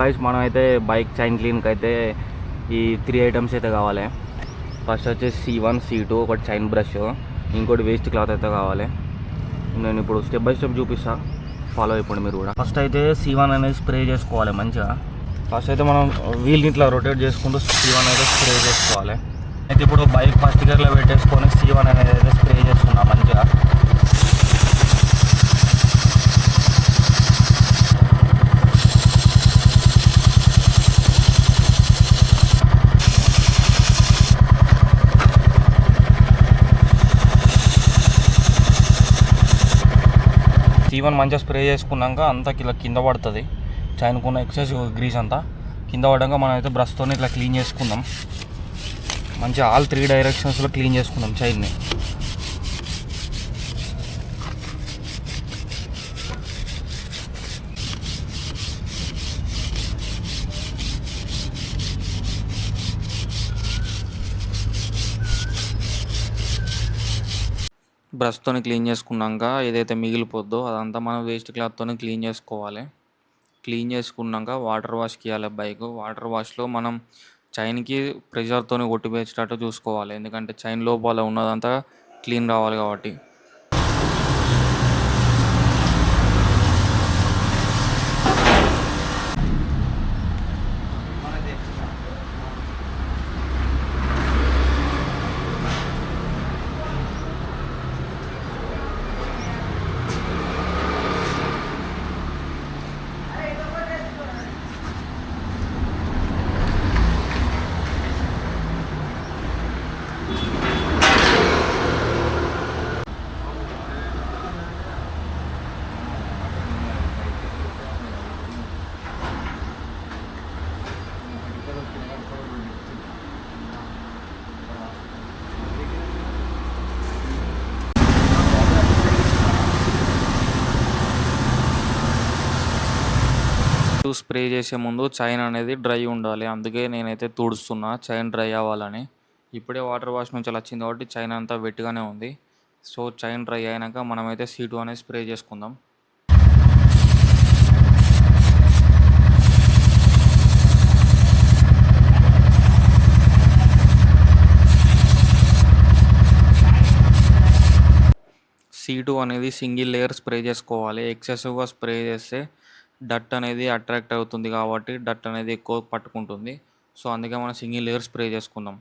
Guys మనమైతే bike chain క్లీన్కి అయితే ఈ 3 ఐటమ్స్ అయితే కావాలి. ఫస్ట్ వచ్చేసి C1 C2 ఒకటి చైన్ బ్రష్, ఇంకోటి వేస్ట్ క్లాత్ అయితే కావాలి. నేను ఇప్పుడు స్టెప్ బై స్టెప్ చూపిస్తా, ఫాలో అయిపోండి మీరు కూడా. ఫస్ట్ అయితే C1 అనేది స్ప్రే చేసుకోవాలి మంచిగా. ఫస్ట్ అయితే మనం వీల్ని ఇట్లా రొటేట్ చేసుకుంటూ C1 అయితే స్ప్రే చేసుకోవాలి. అయితే ఇప్పుడు బైక్ ఫస్ట్ గేర్లో పెట్టేసుకొని C1 అనేది అయితే స్ప్రే చేస్తున్నాం మంచిగా. C1 మంచిగా స్ప్రే చేసుకున్నాక అంతా ఇలా కింద పడుతుంది, చైన్కున్న ఎక్సెస్ గ్రీస్ అంతా కింద పడ్డాక మనం అయితే బ్రష్తో ఇట్లా క్లీన్ చేసుకుందాం మంచిగా. ఆల్ 3 డైరెక్షన్స్లో క్లీన్ చేసుకుందాం చైన్ని. బ్రష్తో క్లీన్ చేసుకున్నాక ఏదైతే మిగిలిపోద్దో అదంతా మనం వేస్ట్ క్లాత్తో క్లీన్ చేసుకోవాలి. క్లీన్ చేసుకున్నాక వాటర్ వాష్కి ఇవ్వాలి బైక్. వాటర్ వాష్లో మనం చైన్కి ప్రెషర్తో కొట్టివేసేటట్టు చూసుకోవాలి, ఎందుకంటే చైన్ లోపల ఉన్నదంతా క్లీన్ రావాలి కాబట్టి. స్ప్రే చేసే ముందు చైన్ అనేది డ్రై ఉండాలి, అందుకే నేనైతే తుడుస్తున్నా చైన్ డ్రై అవ్వాలని. ఇప్పుడే వాటర్ వాష్ నుంచి వచ్చింది కాబట్టి చైన్ అంతా వెట్గానే ఉంది. సో చైన్ డ్రై అయినాక మనమైతే C2 అనేది స్ప్రే చేసుకుందాం. C2 అనేది సింగిల్ లేయర్ స్ప్రే చేసుకోవాలి. ఎక్సెసివ్గా స్ప్రే చేస్తే డట్ అనేది అట్రాక్ట్ అవుతుంది కాబట్టి డట్ అనేది ఎక్కువ పట్టుకుంటుంది. సో అందుకే మనం సింగిల్ లేయర్ స్ప్రే చేసుకుందాం.